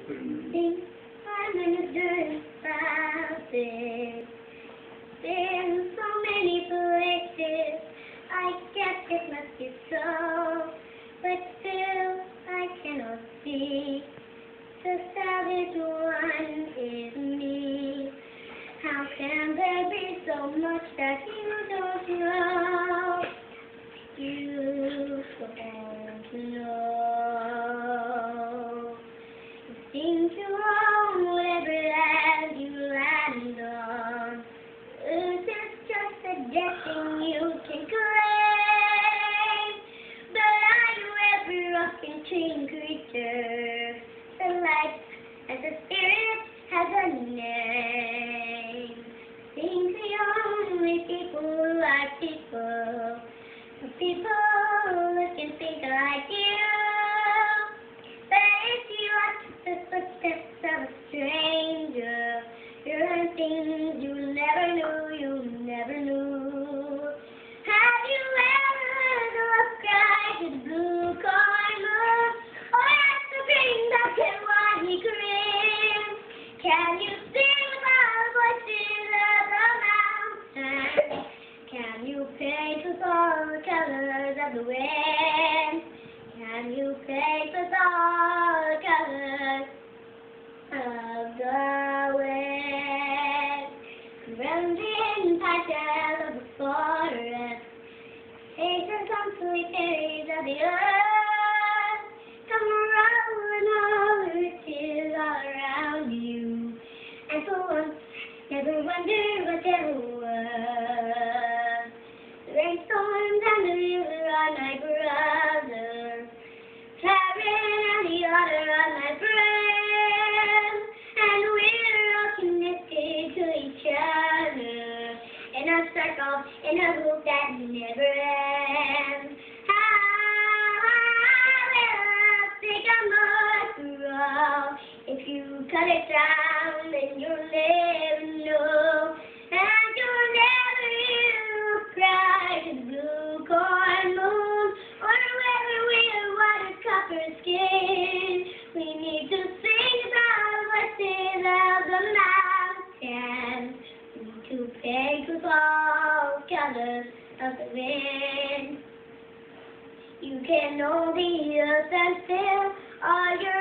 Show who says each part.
Speaker 1: Think I'm gonna do about this. Been so many places, I guess it must be so, but still I cannot see. The saddest one is me. How can there be so much that you don't know? You don't know. You seem to own whatever land you land on. This is just a guessing you can claim. But I know every rock and tree creature. The light and the spirit has a name. Think the only people who like people. The people that can think like you. But if you watch the footsteps of a stranger, you learn things you never knew. Have you ever heard the love cry to the blue corn moon? Or asked the green duck and why he grinned? Can you sing about the voices of the mountain? Can you paint with all the colors of the wind? Can you paint with all the colors of the wind? From the hidden patches of the forest, faces on sweet fairies of the earth, come rolling over the tears all around you, and for once never wondered what they were. The rainstorms and the river are my brothers, Karen and the otter are my friends, and we're all connected to each other in a circle, in a loop that never ends. How will think I must grow? If you cut it down, then you'll never know, and you'll never hear a cry to the blue corn moon, or whether we're white or copper skin. We need to sing about the voices of the mountain. We need to paint with all colors of the wind. You can know the earth and still all your